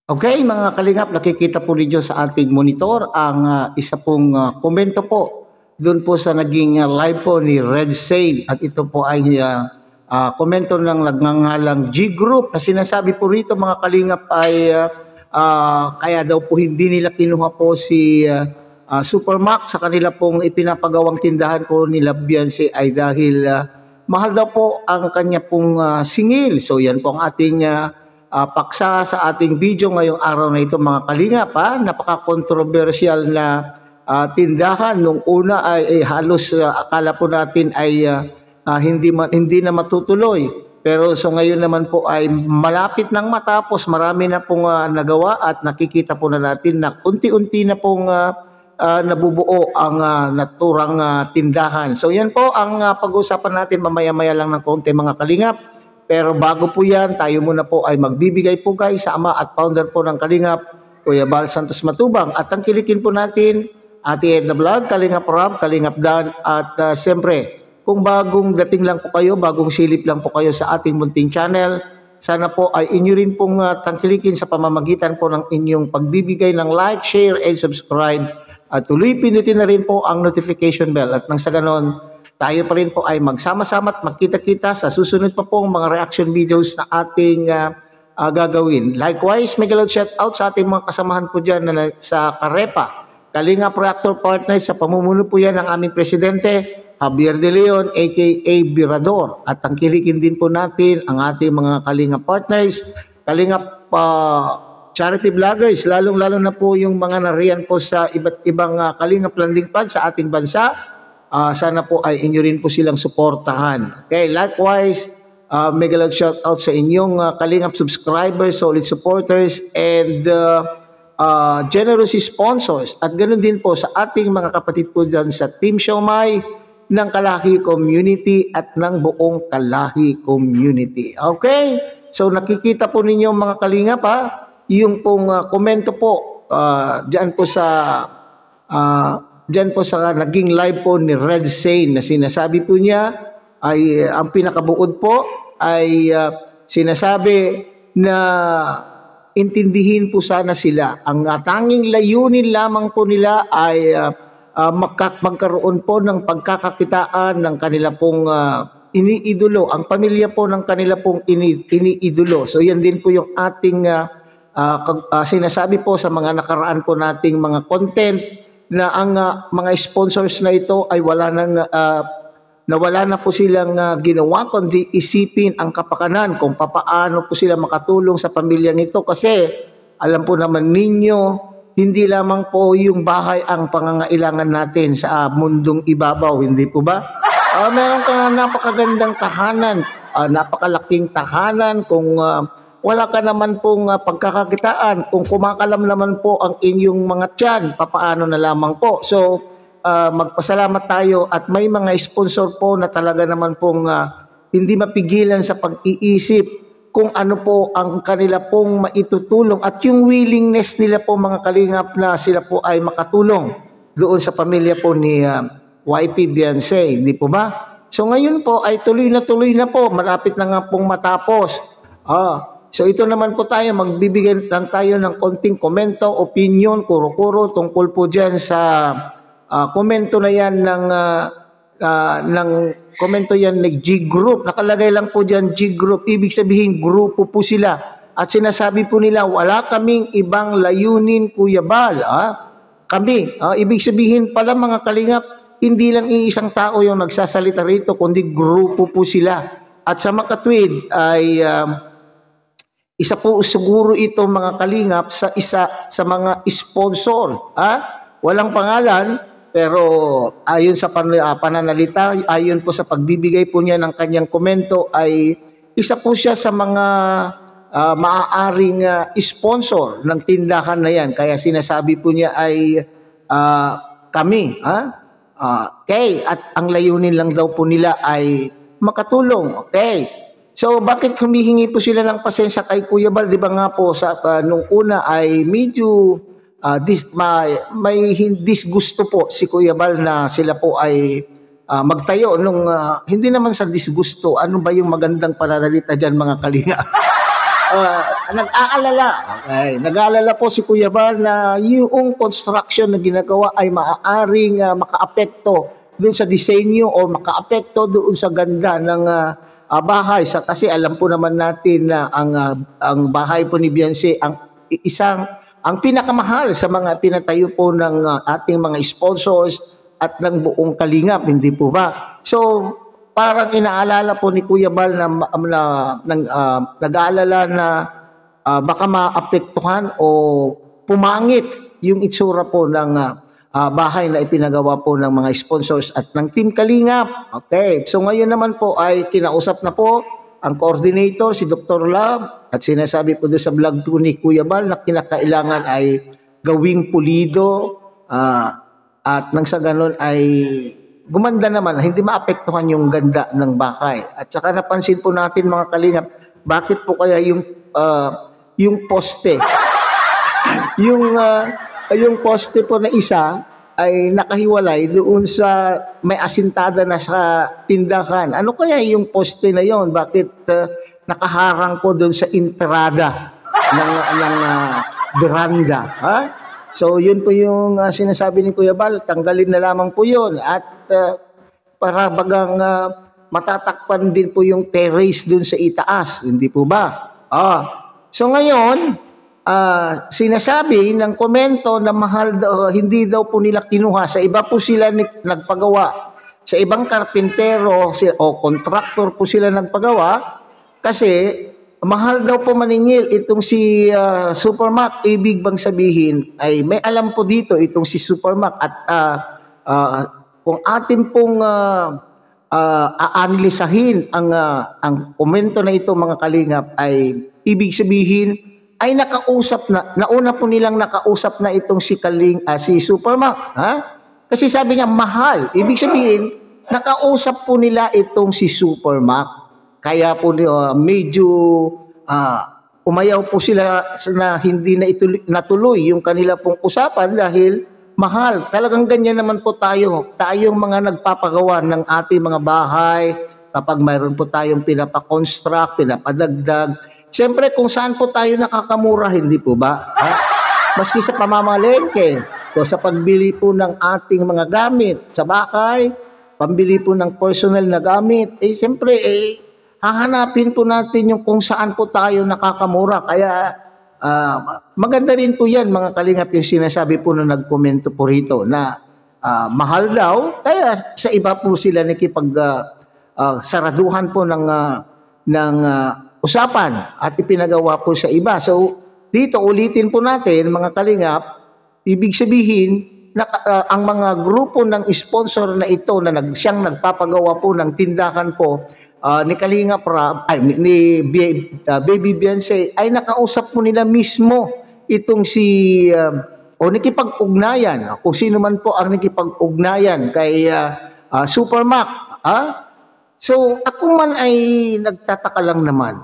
Okay, mga kalingap, nakikita po ninyo sa ating monitor ang isa pong komento po doon po sa naging live po ni Red Sane, at ito po ay komento ng nagngangalang G Group na sinasabi po rito, mga kalingap, ay kaya daw po hindi nila kinuha po si Supermax sa kanila pong ipinapagawang tindahan po nila Beyonce ay dahil mahal daw po ang kanya pong singil. So yan po ang ating paksa sa ating video ngayong araw na ito, mga kalingap. Napaka-controversial na tindahan. Nung una ay halos akala po natin ay hindi na matutuloy. Pero so ngayon naman po ay malapit nang matapos. Marami na pong nagawa at nakikita po na natin na unti-unti na pong nabubuo ang naturang tindahan. So yan po ang pag-uusapan natin mamaya-maya lang ng konti, mga kalingap. Pero bago po yan, tayo muna po ay magbibigay po guys sa ama at founder po ng Kalingap, Kuya Bal Santos Matubang. At tangkilikin po natin Ate Edna Vlog, Kalingap Rob, Kalingap Dan. At siyempre, kung bagong dating lang po kayo, bagong silip lang po kayo sa ating munting channel, sana po ay inyo rin pong tangkilikin sa pamamagitan po ng inyong pagbibigay ng like, share, and subscribe. At tuloy pinutin na rin po ang notification bell. At nang sa ganon, tayo pa rin po ay magsama-sama at magkita-kita sa susunod pa pong mga reaction videos na ating gagawin. Likewise, mega loud shout out sa ating mga kasamahan po dyan sa Karepa, Kalingap Reactor Partners, sa pamumuno po yan ng aming presidente, Javier De Leon, aka Birador. At tangkilikin din po natin ang ating mga Kalingap Partners, Kalingap charity vloggers, lalong-lalo na po yung mga nariyan po sa iba't ibang Kalingap landing pad sa ating bansa. Sana po ay inyo rin po silang suportahan. Okay, likewise, mega loud shout out sa inyong Kalingap subscribers, solid supporters, and generous sponsors. At ganoon din po sa ating mga kapatid po dyan sa Team Siomai ng Kalahi Community at ng buong Kalahi Community. Okay, so nakikita po ninyo, mga Kalingap, yung pong komento po dyan po sa naging live po ni Red Sane na sinasabi po niya ay ang pinakabuod po ay sinasabi na intindihin po sana sila. Ang tanging layunin lamang po nila ay magkaroon po ng pagkakakitaan ng kanila pong iniidolo, ang pamilya po ng kanila pong iniidolo. So yan din po yung ating sinasabi po sa mga nakaraan po nating mga content, na ang mga sponsors na ito ay wala na po silang ginawa kundi isipin ang kapakanan kung papaano po sila makatulong sa pamilya nito, kasi alam po naman ninyo, hindi lamang po yung bahay ang pangangailangan natin sa mundong ibabaw, hindi po ba? Meron kang napakagandang tahanan, napakalaking tahanan, kung wala ka naman pong pagkakakitaan, kung kumakalam naman po ang inyong mga tiyan, papaano na lamang po. So, magpasalamat tayo at may mga sponsor po na talaga naman pong hindi mapigilan sa pag-iisip kung ano po ang kanila pong maitutulong at yung willingness nila po, mga Kalingap, na sila po ay makatulong doon sa pamilya po ni YP Beyonce, hindi po ba? So, ngayon po ay tuloy na po, malapit na nga pong matapos. So ito naman po tayo, magbibigay lang tayo ng konting komento, opinion, kuro-kuro tungkol po dyan sa komento na yan ng komento yan ng G Group. Nakalagay lang po dyan G Group, ibig sabihin grupo po sila. At sinasabi po nila, wala kaming ibang layunin, Kuya Bal. Kami, ibig sabihin pala, mga Kalingap, hindi lang iisang tao yung nagsasalita rito, kundi grupo po sila. At sa makatwid ay isa po siguro ito, mga Kalingap, sa isa sa mga sponsor. Walang pangalan, pero ayon sa pananalita, ayon po sa pagbibigay po niya ng kanyang komento, ay isa po siya sa mga maaaring sponsor ng tindahan na yan. Kaya sinasabi po niya ay kami. Okay, at ang layunin lang daw po nila ay makatulong. Okay. So, bakit humihingi po sila ng pasensya kay Kuya Bal? Di ba nga po, nung una ay medyo may disgusto po si Kuya Bal na sila po ay magtayo. Hindi naman sa disgusto, ano ba yung magandang pananalita dyan, mga Kalingap? nag-aalala. Okay, nag-aalala po si Kuya Bal na yung construction na ginagawa ay maaaring makaapekto doon sa disenyo o makaapekto doon sa ganda ng bahay. Kasi alam po naman natin na ang bahay po ni Beyonce ang pinakamahal sa mga pinatayo po ng ating mga sponsors at ng buong kalingap, hindi po ba? So, parang inaalala po ni Kuya Bal na, nag-aalala na baka maapektuhan o pumangit yung itsura po ng bahay na ipinagawa po ng mga sponsors at ng Team Kalingap. Okay, so ngayon naman po ay kinausap na po ang coordinator, si Dr. Love, at sinasabi po doon sa vlog po ni Kuya Bal na kinakailangan ay gawing pulido at nang sa ganun ay gumanda naman, hindi maapektuhan yung ganda ng bahay. At saka napansin po natin mga kalingap, bakit po kaya yung poste, yung poste po na isa ay nakahiwalay doon sa may asintada na sa tindahan. Ano kaya yung poste na yon? Bakit nakaharang po doon sa entrada ng veranda? Ha? So, yun po yung sinasabi ni Kuya Bal, tanggalin na lamang po yun. At para bagang matatakpan din po yung terrace dun sa itaas. Hindi po ba? So, ngayon, sinasabi ng komento na mahal daw, hindi daw po nila kinuha. Sa iba po sila nagpagawa. Sa ibang karpintero o kontraktor po sila nagpagawa kasi mahal daw po maningil itong si Supermac. Ibig bang sabihin ay may alam po dito itong si Supermac at kung atin pong aanalisahin ang komento na ito mga kalingap ay ibig sabihin ay nakausap na, nauna po nilang nakausap na itong si Supermac. Ha? Kasi sabi niya mahal. Ibig sabihin nakausap po nila itong si Supermac. Kaya po medyo umayaw po sila na hindi na natuloy yung kanila pong usapan dahil mahal. Talagang ganyan naman po tayo. Tayong mga nagpapagawa ng ating mga bahay, kapag mayroon po tayong pinapakonstruct, pinapadagdag, siyempre kung saan po tayo nakakamura, hindi po ba? Maski sa pamamalengke, o sa pagbili po ng ating mga gamit sa bahay, pambili po ng personal na gamit, siyempre hahanapin po natin yung kung saan po tayo nakakamura. Kaya maganda rin po yan mga kalingap yung sinasabi po na nagkomento po rito na mahal daw. Kaya sa iba po sila saraduhan po ng usapan at ipinagawa po sa iba. So dito ulitin po natin mga kalingap, ibig sabihin na ang mga grupo ng sponsor na ito na siyang nagpapagawa po ng tindahan po ni Kalingap Rob, ni Baby Beyonce ay nakausap po nila mismo itong si o nakipag-ugnayan kung sino man po ang nakipag-ugnayan kay Supermac. So ako man ay nagtataka lang naman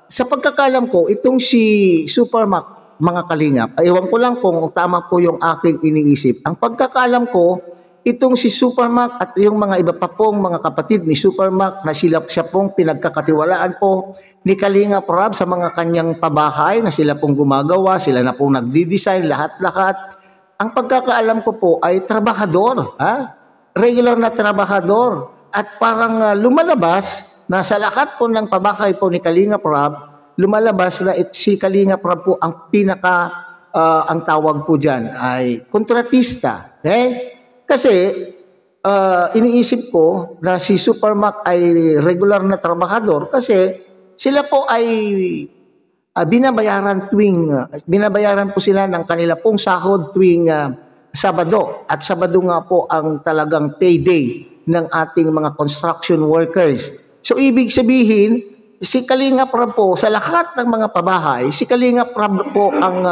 sa pagkakalam ko itong si Supermac mga kalingap, ewan ko lang kung tama po yung aking iniisip. Ang pagkakalam ko itong si Supermac at yung mga iba pa pong mga kapatid ni Supermac na siya pong pinagkakatiwalaan po ni Kalingap Rob sa mga kanyang pabahay na sila pong gumagawa, sila na pong nagdi-design, lahat-lahat. Ang pagkakaalam ko po ay trabahador, regular na trabahador at parang lumalabas na sa lahat po ng pabahay po ni Kalingap Rob, lumalabas na si Kalingap Rob po ang ang tawag po dyan ay kontratista. Kasi iniisip ko na si Supermac ay regular na trabahador kasi sila po ay binabayaran po sila ng kanila pong sahod tuwing Sabado. At Sabado nga po ang talagang payday ng ating mga construction workers. So ibig sabihin, si Kalingap Rob po sa lahat ng mga pabahay, si Kalingap Rob po ang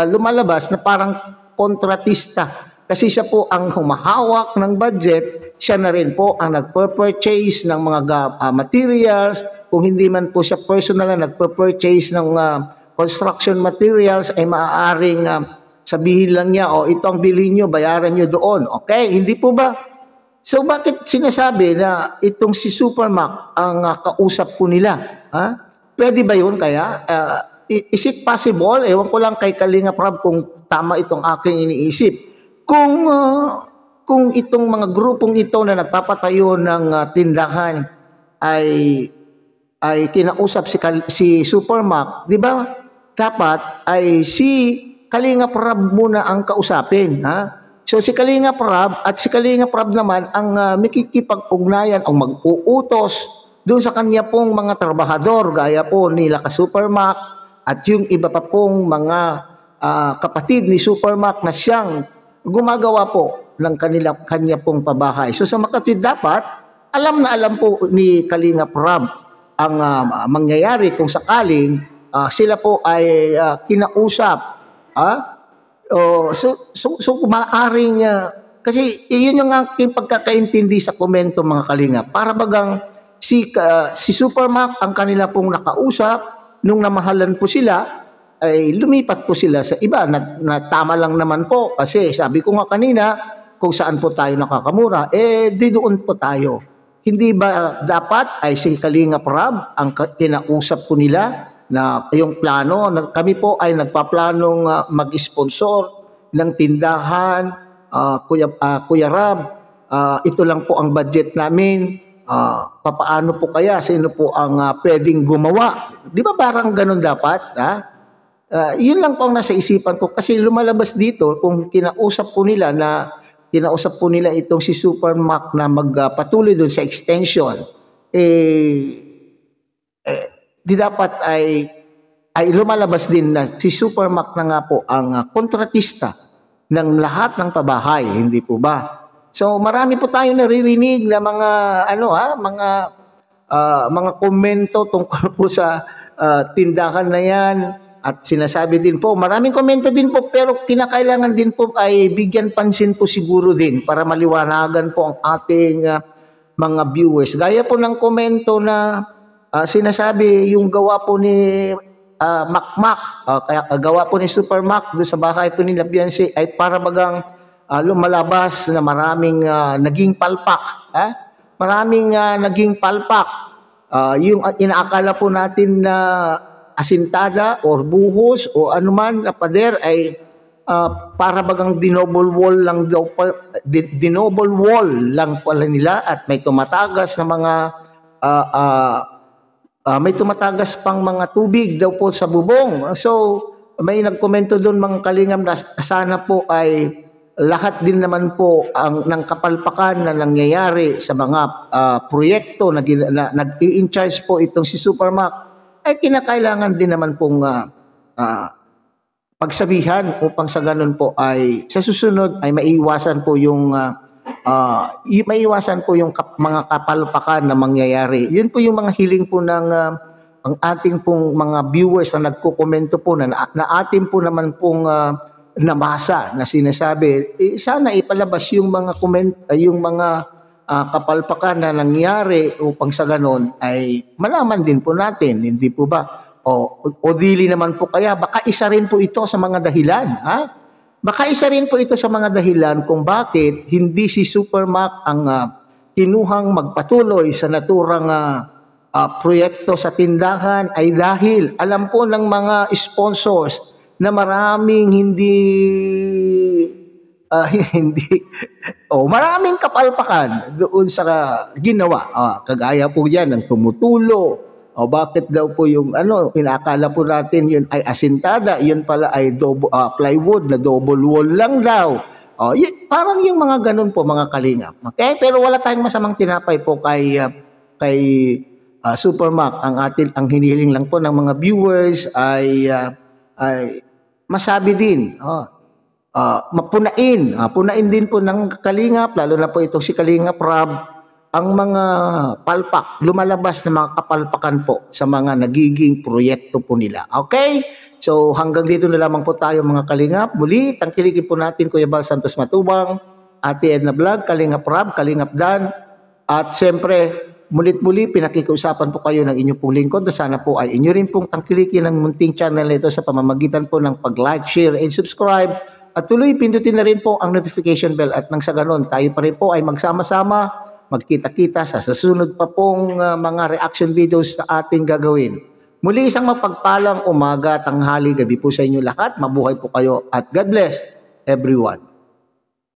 lumalabas na parang kontratista. Kasi siya po ang humahawak ng budget, siya na rin po ang nagpurchase ng mga materials. Kung hindi man po siya personal na nagpurchase ng construction materials, ay maaaring sabihin lang niya, ito ang bilhin nyo, bayaran nyo doon. Okay, hindi po ba? So bakit sinasabi na itong si Supermac ang kausap po nila? Ha? Pwede ba yun kaya? Is it possible? Ewan ko lang kay Kalinga Prab kung tama itong aking iniisip. Kung itong mga grupong ito na nagpapatayo ng tindahan ay kinausap si Supermac, di ba? Dapat ay si Kalinga Prab muna ang kausapin, ha? So si Kalinga Prab at si Kalinga Prab naman ang makikipag-ugnayan o mag-uutos doon sa kanya pong mga trabahador gaya po nila ka Supermac at yung iba pa pong mga kapatid ni Supermac na siyang gumagawa po ng kanya pong pabahay. So sa makatwid dapat, alam na alam po ni Kalinga Prab ang mangyayari kung sakaling sila po ay kinausap. So maaring kasi iyon yung aking pagkakaintindi sa komento mga Kalinga. Para bagang si Supermac ang kanila pong nakausap nung namahalan po sila ay lumipat po sila sa iba na tama lang naman po kasi sabi ko nga kanina kung saan po tayo nakakamura di doon po tayo. Hindi ba dapat ay si Kalinga Prab ang kinausap po nila na yung plano, kami po ay nagpaplanong mag-sponsor ng tindahan, Kuya Rab, ito lang po ang budget namin, papaano po kaya, sino po ang pwedeng gumawa? Di ba parang ganun dapat? Yun lang po ang nasa isipan ko kasi lumalabas dito kung kinausap po nila itong si Supermac na magpatuloy doon sa extension, di dapat ay lumalabas din na si Supermac na nga po ang kontratista ng lahat ng pabahay, hindi po ba? So marami po tayong naririnig na mga komento tungkol po sa tindahan na yan at sinasabi din po, maraming komento din po pero kinakailangan din po ay bigyan pansin po siguro din para maliwanagan po ang ating mga viewers. Gaya po ng komento na sinasabi yung gawa po ni kaya gawa po ni Supermac doon sa bahay po ni Beyonce ay para bagang lumalabas na maraming naging palpak. Maraming naging palpak. Yung inaakala po natin na asintada or buhos o anuman na pader ay para bagang dinoble wall lang pala nila at may tumatagas na mga may tumatagas pang mga tubig daw po sa bubong. So, may nagkomento doon mga Kalingam na sana po ay lahat din naman po ng kapalpakan na nangyayari sa mga proyekto na nag-i-in-charge po itong si Supermac ay kinakailangan din naman pong pagsabihan upang sa ganun po ay sa susunod ay maiiwasan po yung mga kapalpakan na mangyayari. Yun po yung mga hiling po ng ang ating pong mga viewers na nagko-komento po na atin po naman pong nabasa na sinasabi, sana ipalabas yung mga yung mga kapalpakan na nangyari upang sa ganon ay malaman din po natin, hindi po ba? O dili naman po kaya, baka isa rin po ito sa mga dahilan, ha? Baka isa rin po ito sa mga dahilan kung bakit hindi si Supermac ang kinuhang magpatuloy sa naturang proyekto sa tindahan ay dahil alam po ng mga sponsors na maraming maraming kapalpakan doon sa ginawa. Kagaya po yan ng tumutulo. Bakit daw po yung inakala po natin yun ay asintada, yun pala ay plywood na double wall lang daw. Parang yung mga ganun po mga Kalingap. Okay? Pero wala tayong masamang tinapay po kay Supermac. Ang hinihiling lang po ng mga viewers ay masabi din, punain din po ng Kalingap, lalo na po itong si Kalinga Prab, ang mga palpak, lumalabas na mga kapalpakan po sa mga nagiging proyekto po nila. Okay? So hanggang dito na lamang po tayo mga Kalingap. Muli, tangkilikin po natin Kuya Bal Santos Matubang, Ate Edna Vlog, Kalinga Prab, Kalingap Dan, at siyempre, mulit-muli, pinakikiusapan po kayo ng inyong pong lingkod. Sana po ay inyo rin pong tangkilikin ng munting channel nito sa pamamagitan po ng pag-like, share, and subscribe at tuloy pindutin na rin po ang notification bell at nang sa ganon tayo pa rin po ay magsama-sama, magkita-kita sa susunod pa pong mga reaction videos na ating gagawin. Muli isang mapagpalang umaga, tanghali, gabi po sa inyo lahat. Mabuhay po kayo at God bless everyone.